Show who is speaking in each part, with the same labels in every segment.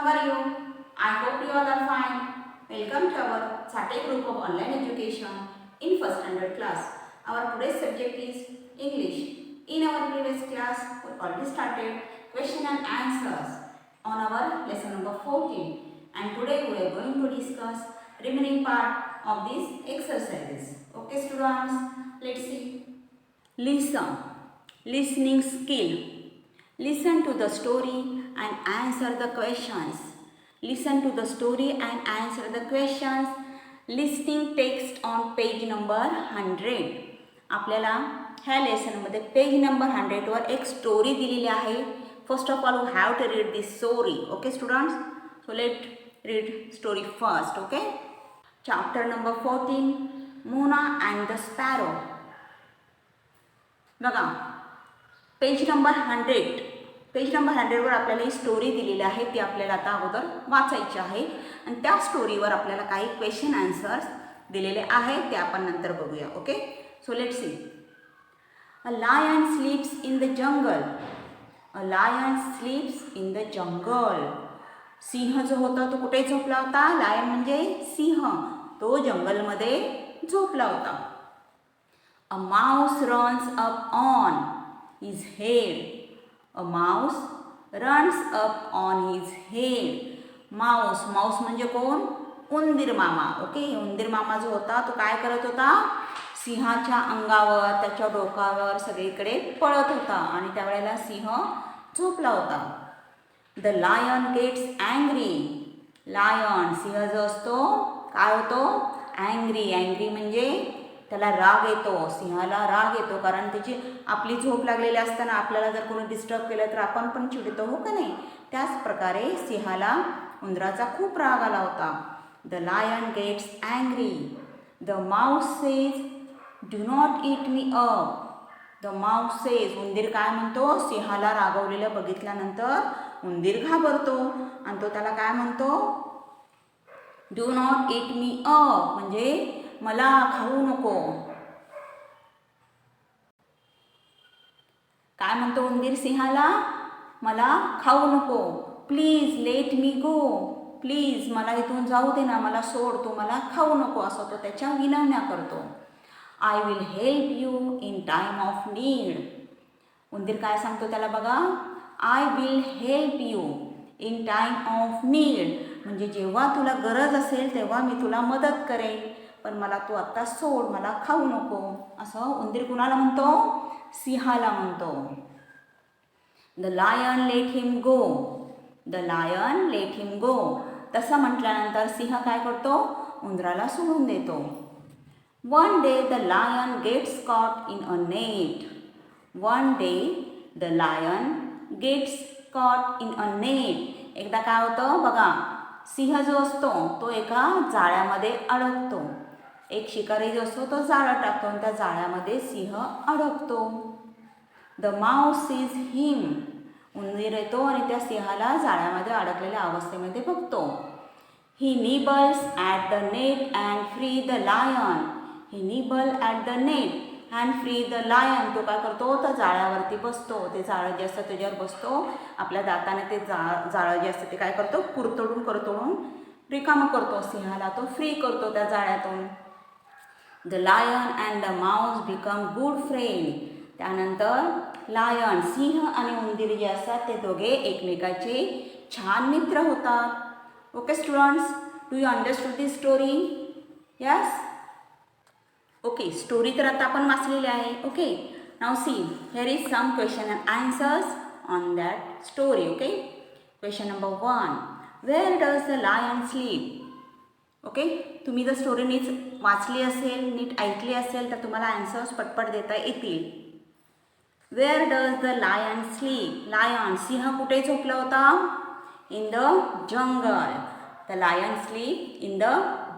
Speaker 1: are you? I hope you all are fine. Welcome to our Sate group of online education in first standard class. Our today's subject is English. In our previous class, we already started question and answers on our lesson number 14. And today we are going to discuss remaining part of these exercises. Okay students, let's see. Listen. Listening skill. Listen to the story and answer the questions. Listen to the story and answer the questions. Listening text on page number 100. आपल्याला ह्या लेसनमध्ये page number 100 वर एक story दिलेली आहे. First of all we have to read this story. Okay students, so let read story first. Okay, chapter number 14, Mona and the sparrow. बघा, page number 100वर आपल्याला ही स्टोरी दिलेली आहे. ती आपल्याला आता अगोदर वाचायची आहे आणि त्या स्टोरीवर आपल्याला काही क्वेश्चन आन्सर्स दिलेले आहेत, ते आपण नंतर बघूया. Okay, so let's see. A lion sleeps in the jungle. A lion sleeps in the jungle. सिंह जो होता तो कुठे झोपला होता? लायन म्हणजे सिंह, तो जंगलमध्ये झोपला होता. A mouse runs up on his head. A mouse runs up on his head. Mouse म्हणजे कोण? उंदीर मामा. ओके, उंदीर मामा जो होता तो काय करत होता? सिंहाच्या अंगावर, त्याच्या डोकावर सगळीकडे पळत होता आणि त्यावेळेला सिंह झोपला होता. The lion gets angry. Lion सिंह जो असतो काय होतो? अँग्री म्हणजे त्याला राग येतो. सिंहाला राग येतो, कारण त्याची आपली झोप लागलेली असताना आपल्याला जर कोणी डिस्टर्ब केलं तर आपण पण चिडतो, हो का नाही? त्याच प्रकारे सिंहाला उंदराचा खूप राग आला होता. The lion gets angry. The mouse says do not eat me up. The mouse says, उंदीर काय म्हणतो? सिंहाला रागवलेलं बघितल्यानंतर उंदीर घाबरतो आणि तो त्याला काय म्हणतो? Do not eat me up म्हणजे मला खाऊ नको. काय म्हणतो उंदीर सिंहाला? मला खाऊ नको. Please let me go. Please मला इथून जाऊ दे ना, मला सोड, तू मला खाऊ नको, असं तो त्याच्या विनवण्या करतो. I will help you in time of need. उंदीर काय सांगतो त्याला बघा? I will help you in time of need म्हणजे जेव्हा तुला गरज असेल तेव्हा मी तुला मदत करेन, पण मला तू आत्ता सोड, मला खाऊ नको, असं उंदीर कुणाला म्हणतो? सिंहाला म्हणतो. The lion let him go. The lion let him go. तसं म्हटल्यानंतर सिंह काय करतो? उंदराला सोडून देतो. One day the lion gets caught in a net. One day the lion gets caught in a net. एकदा काय होतं बघा, सिंह जो असतो तो एका जाळ्यामध्ये अडकतो. एक शिकारी जो असतो तो जाळं टाकतो आणि त्या जाळ्यामध्ये सिंह अडकतो. The mouse sees him. उंदीर येतो आणि त्या सिंहाला जाळ्यामध्ये अडकलेल्या अवस्थेमध्ये बघतो. He nibbles at the net and free the lion. He nibble at the net and free the lion. तो काय करतो? तर जाळ्यावरती बसतो. ते जाळं जे असतं त्याच्यावर बसतो. आपल्या दाताने ते जाळं जे असतं ते काय करतो? कुरतडून रिकामं करतो. सिंहाला तो फ्री करतो त्या जाळ्यातून. The lion and the mouse become good friend. त्यानंतर लायन, सिंह आणि उंदीर जे असतात ते दोघे एकमेकाचे छान मित्र होतात. Okay students, do you understand this story? Yes. Okay, story तर आता आपण वाचलेली आहे. ओके, नाव see, here is some question and answers on that story. Okay, question number 1, where does the lion sleep? Okay, तुम्ही जर स्टोरी नीट वाचली असेल, नीट ऐकली असेल तर तुम्हाला आन्सर्स पटपट देता येतील. Where does the lion sleep? Lion सिंह कुठे झोपला होता? In the jungle. The lion sleep in the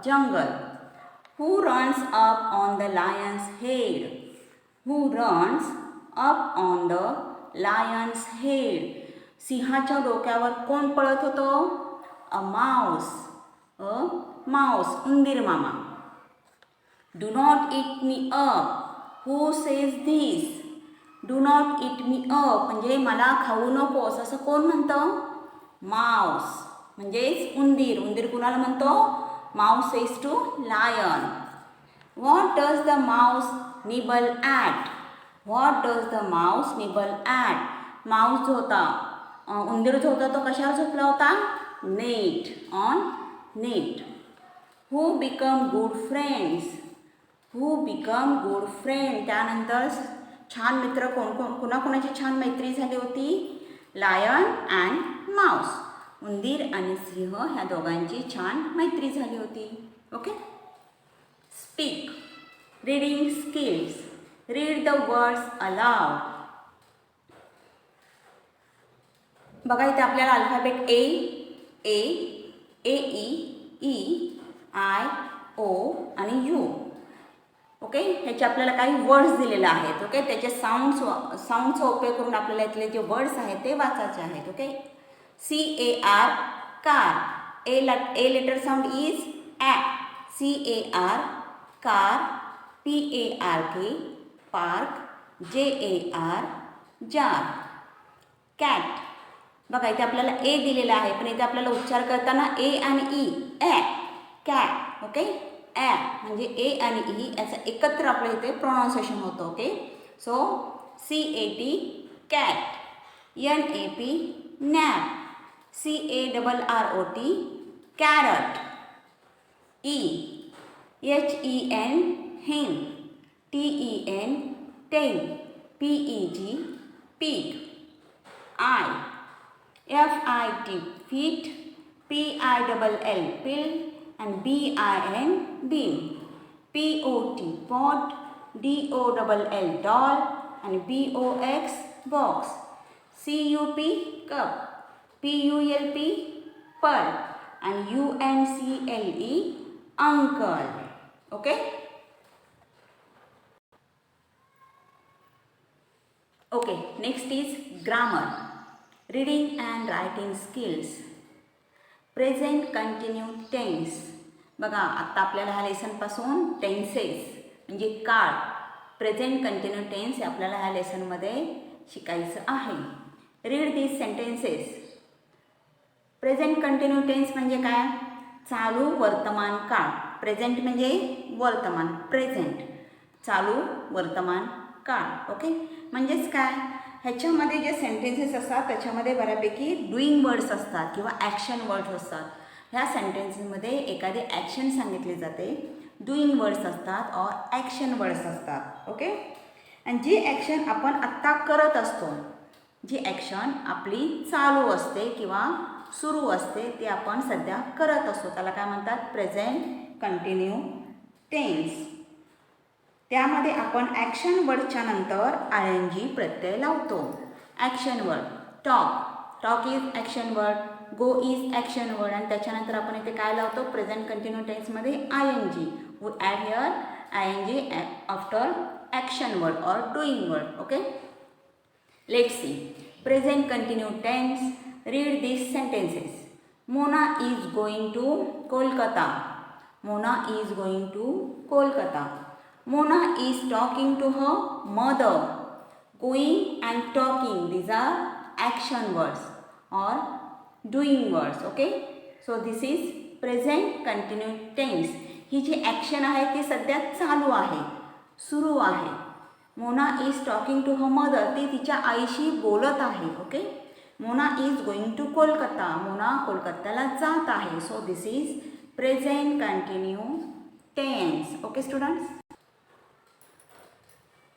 Speaker 1: jungle. Who runs up on the lion's head? Who runs up on the lion's head? सिंहाच्या डोक्यावर कोण पळत होतं? A mouse. अ माऊस, उंदीर मामा. Do not eat me up. Who says this? Do not eat me up म्हणजे मला खाऊ नकोस असं कोण म्हणतं? माऊस. म्हणजेच उंदीर. उंदीर कुणाला म्हणतो? Mouse says to lion. What does the mouse nibble at? What does the mouse nibble at? Mouse जो होता, उंदीर जो होता तो कशावर झोपला होता? Net, on net. Who become good friends? Who become good friend? त्यानंतर छान मित्र कोणाकोणाची छान मैत्री झाली होती? Lion and mouse. उंदीर आणि सिंह ह्या दोघांची छान मैत्री झाली होती. Okay. Speak. Reading skills. Read the words aloud. बघा इथे आपल्याला alphabet A, E, E, I, O आणि यू. ओके. ह्याचे आपल्याला काही वर्ड्स दिलेले आहेत. ओके. त्याचे साऊंडचा उपयोग करून आपल्याला इथले जे वर्ड्स आहेत ते वाचायचे आहेत. Okay. CAR, car. A letter sound is a. CAR, car. PARK, park. JAR, jar. Cat. बघा इथे आपल्याला ए दिलेला आहे, पण इथे आपल्याला उच्चार करताना ए आणि ई, ॲ, कॅट. ओके. ॲ म्हणजे ए आणि ई याचं एकत्र आपल्या इथे प्रोनाऊन्सिएशन होतं. Okay. So CAT, cat. NAP, nap. CARROT, carrot. HEN, hen. TEN, ten. PEG, pig. FIT, feet. PILL, pill. And BIN, bean. POT, pot. DOLL, doll. And BOX, box. CUP, cup. PULP, pearl. And UNCLE, uncle. Okay. Okay, next is grammar. Reading and writing skills. Present continue tense. बघा आत्ता आपल्याला ह्या लेसनपासून tenses म्हणजे काळ, present continue tense हे आपल्याला ह्या लेसनमध्ये शिकायचं आहे. Read these sentences. Present continue tense म्हणजे काय? चालू वर्तमान काळ. प्रेझेंट म्हणजे वर्तमान, प्रेझेंट चालू वर्तमान काळ. ओके. म्हणजेच काय? ह्याच्यामध्ये जे सेंटेन्सेस असतात त्याच्यामध्ये बऱ्यापैकी डुईंग वर्ड्स असतात किंवा ॲक्शन वर्ड्स असतात. ह्या सेंटेन्सेसमध्ये एखादी ॲक्शन सांगितली जाते, डुईंग वर्ड्स असतात ऑर ॲक्शन वर्ड्स असतात. ओके. आणि जी ॲक्शन आपण आत्ता करत असतो, जी ॲक्शन आपली चालू असते किंवा सुरू असते, ती आपण सध्या करत असतो, त्याला काय म्हणतात? Present continue tense. त्यामध्ये आपण ॲक्शन वर्डच्या नंतर ING प्रत्यय लावतो. Action word talk. Talk is action word. Go is action word. आणि त्याच्यानंतर आपण इथे काय लावतो? प्रेझेंट कंटिन्यू टेन्समध्ये ING. We add here ING after action word or doing word. Okay. Let's see. Present continue tense. Read this sentences. Mona is going to Kolkata. Mona is going to Kolkata. Mona is talking to her mother. Going and talking, these are action words or doing words. Okay. So this is present continuous tense. ही जी action आहे ती सध्या चालू आहे, सुरू आहे. Mona is talking to her mother. ती तिच्या आईशी बोलत आहे. Okay. Mona is going to Kolkata. मोना कोलकात्याला जात आहे. So this is present continue tense. Okay students.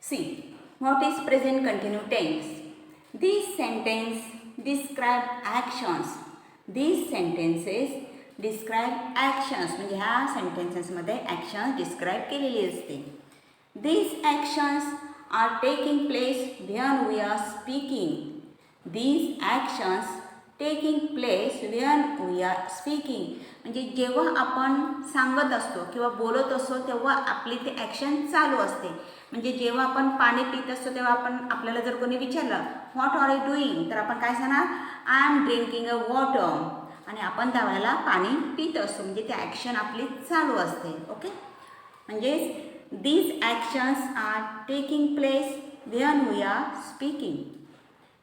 Speaker 1: See, what is present continuous tense? This sentence describe actions. These sentences describe actions. म्हणजे ह्या सेंटेन्सेसमध्ये ॲक्शन्स डिस्क्राईब केलेली असते. These actions are taking place when we are speaking. These actions taking place when we are speaking. म्हणजे जेव्हा आपण सांगत असतो किंवा बोलत असतो तेव्हा आपली ते ॲक्शन चालू असते. म्हणजे जेव्हा आपण पाणी पित असतो तेव्हा आपल्याला जर कोणी विचारलं व्हॉट आर यू डुईंग, तर आपण काय सांगणार? I am drinking a water. आणि आपण त्यावेळेला पाणी पित असतो, म्हणजे ती ॲक्शन आपली चालू असते. ओके. म्हणजेच these actions are taking place when we are speaking.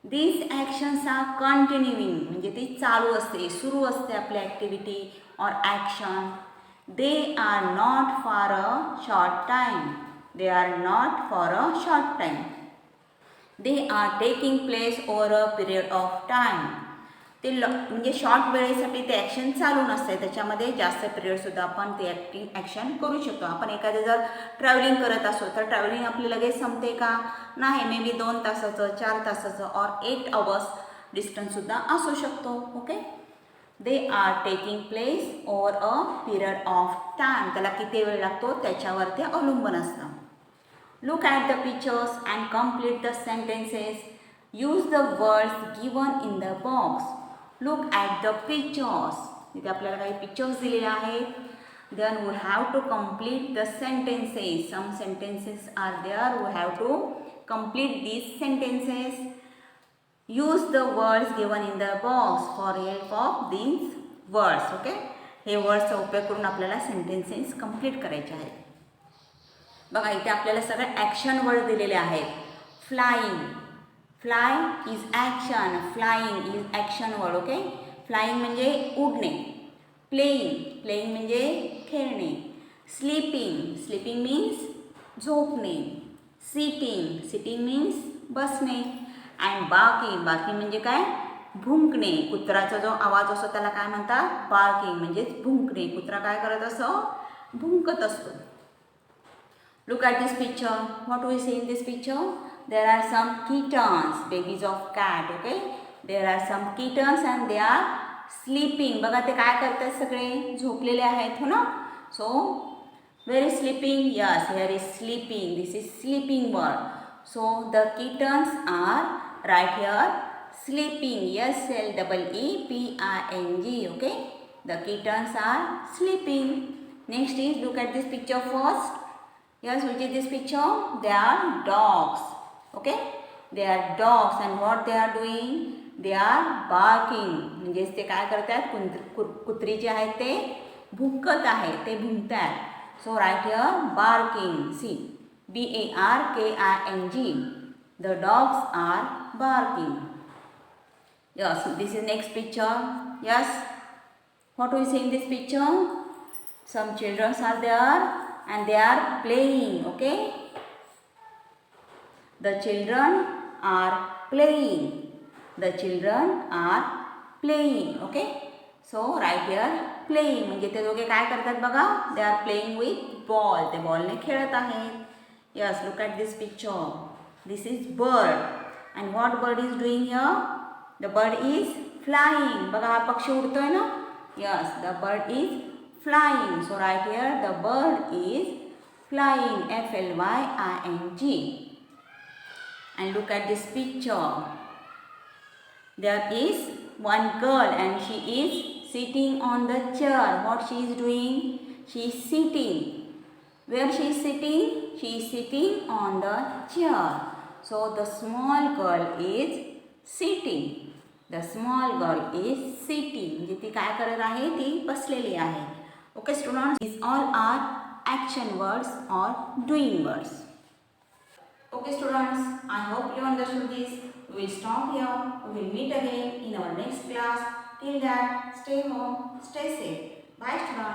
Speaker 1: These actions are continuing म्हणजे ती चालू असते, सुरू असते आपली activity or action. They are not for a short time. They are not for a short time. They are taking place over a period of time. ते म्हणजे short वेळेसाठी ते ॲक्शन चालू नसते, त्याच्यामध्ये जास्त पिरियडसुद्धा आपण ते ॲक्शन करू शकतो. आपण एखादे जर ट्रॅव्हलिंग करत असो तर ट्रॅव्हलिंग आपली लगेच संपते का? नाही, मे बी 2 तासाचं 4 तासाचं और 8 hours डिस्टन्ससुद्धा असू शकतो. Okay, they are taking place over a period of time. त्याला किती वेळ लागतो त्याच्यावर ते अवलंबून असतं. Look at the pictures and complete the sentences. Use the words given in the box. Look at the pictures. इथे आपल्याला काही पिक्चर्स दिलेले आहेत. Then we have to complete the sentences. Some sentences are there. We have to complete these sentences. Use the words given in the box for help of these words. Okay, हे वर्ड्सचा उपयोग करून आपल्याला sentences complete करायचे आहेत. बघा इथे आपल्याला सगळे ॲक्शन वर्ड दिलेले आहेत. Flying. Fly is action. Flying is action word. Okay, flying म्हणजे उडणे. प्लेइंग. प्लेइंग म्हणजे खेळणे. स्लीपिंग. स्लीपिंग मीन्स झोपणे. सिटिंग. सिटिंग मीन्स बसणे. And barking. बार्किंग म्हणजे काय? भुंकणे. कुत्राचा जो आवाज असतो त्याला काय म्हणतात? बार्किंग म्हणजेच भुंकणे. कुत्रा काय करत असतो? भुंकत असतो. Look at this picture. What do we see in this picture? There are some kittens, babies of cat. Okay, there are some kittens and they are sleeping. बघा ते काय करतात? सगळे झोपलेले आहेत, हो ना? So where is sleeping? Yes, here is sleeping. This is sleeping word. So the kittens are right here sleeping. SLEEPING. Okay, the kittens are sleeping. Next is, look at this picture first. Yes, which is this picture? They are dogs. Okay, they are dogs and what they are doing? They are barking. म्हणजेच ते काय करतात? कुत्री जे आहेत ते भुंकत आहेत, ते भुंकतात. So right here barking. See, BARKING. The dogs are barking. Yes, this is next picture. Yes, what do we see in this picture? Some children are there and they are playing. Okay, the children are playing. The children are playing. Okay, so right here playing म्हणजे ते दोघे काय करतात बघा? They are playing with ball. ते बॉलने खेळत आहेत. Yes, look at this picture. This is bird and what bird is doing here? The bird is flying. बघा हा पक्षी उडतोय ना? Yes, the bird is flying. So right here the bird is flying. FLYING. And look at this picture. There is one girl and she is sitting on the chair. What she is doing? She is sitting. Where she is sitting? She is sitting on the chair. So the small girl is sitting. The small girl is sitting. म्हणजे ती काय करत आहे? ती बसलेली आहे. Okay students, these all are action words or doing words. Okay students, I hope you understood this. We will stop here. We will meet again in our next class. Till that, stay home, stay safe. Bye students.